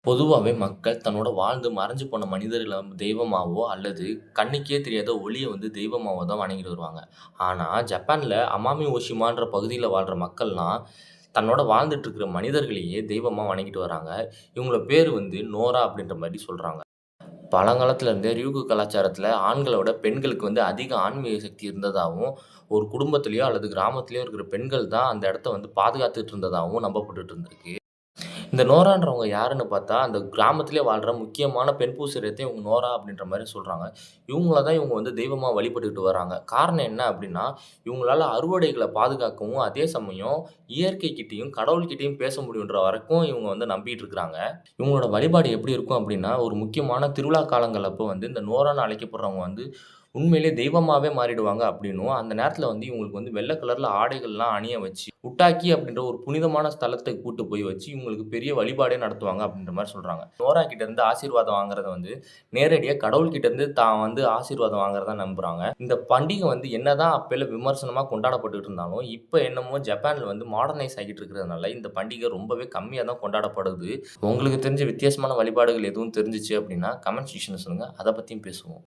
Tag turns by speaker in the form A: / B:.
A: பொதுவாவே மக்கள் தன்னோட வாழ்ந்து மறைஞ்சு போன மனிதர்கள தெய்வமாவோ, அல்லது கண்ணுக்கே தெரியாத ஒளிய தெய்வமாவோ தான் வணங்கிட்டு வருவாங்க. ஆனா, ஜப்பான்ல அமாமி ஓஷிமான்ற பகுதியில வாழ்ற மக்கள்லாம், தன்னோட வாழ்ந்துட்டு இருக்கிற மனிதர்களையே தெய்வமா வணங்கிட்டு வராங்க. இவங்கள பேரு நோரா அப்படின்ற மாரி சொல்றாங்க. பழங்காலத்துல இருந்தே ரியூகு கலாச்சாரத்துல ஆண்கள விட பெண்களுக்கு அதிக ஆன்மீக சக்தி இருந்ததாவும், ஒரு குடும்பத்திலயோ அல்லது கிராமத்திலயோ இருக்கிற பெண்கள் தான் அந்த இடத்த பாதுகாத்துட்டு இருந்ததாவும் நம்பப்பட்டுட்டு இருந்திருக்கு. இந்த நோரான்றவங்க யாருன்னு பார்த்தா, அந்த கிராமத்திலே வாழ்ற முக்கியமான பெண் பூசாரியத்த இவங்க நோரா அப்படின்ற மாரி சொல்றாங்க. இவங்கள தான் இவங்க தெய்வமா வழிபட்டுட்டு வராங்க. காரணம் என்ன அப்படின்னா, இவங்களால அறுவடைகள பாதுகாக்கவும், அதே சமயம் இயற்கை கிட்டயும், கடவுள் கிட்டயும் பேச முடியுன்ற வரைக்கும் இவங்க நம்பிட்டு இருக்கிறாங்க. இவங்களோட வழிபாடு எப்படி இருக்கும் அப்படின்னா, ஒரு முக்கியமான திருவிழா காலங்கள் அப்போ இந்த நோரான்னு அழைக்கப்படுறவங்க உண்மையிலேயே தெய்வமாவே மாறிடுவாங்க அப்படின்னும், அந்த நேரத்தில இவங்களுக்கு வெள்ள கலர்ல ஆடைகள்லாம் அணிய வச்சு, உட்டாக்கி அப்படின்ற ஒரு புனிதமான ஸ்தலத்துக்கு கூட்டு போய் வச்சு, இவங்களுக்கு பெரிய வழிபாடே நடத்துவாங்க அப்படின்ற மாரி சொல்றாங்க. நோரா கிட்ட இருந்து ஆசீர்வாதம் வாங்குறத நேரடியா கடவுள் கிட்ட இருந்து தான் ஆசீர்வாதம் வாங்குறதா நம்புறாங்க. இந்த பண்டிகை என்னதான் அப்பல்லாம் விமர்சனமா கொண்டாடப்பட்டுட்டு இருந்தாலும், இப்ப என்னமோ ஜப்பான்ல மாடர்னைஸ் ஆகிட்டு இருக்கிறதுனால, இந்த பண்டிகை ரொம்பவே கம்மியா தான் கொண்டாடப்படுது. உங்களுக்கு தெரிஞ்ச வித்தியாசமான வழிபாடுகள் எதுவும் தெரிஞ்சுச்சு அப்படின்னா, கமெண்ட் செக்ஷன்ல சொல்லுங்க. அத பத்தியும் பேசுவோம்.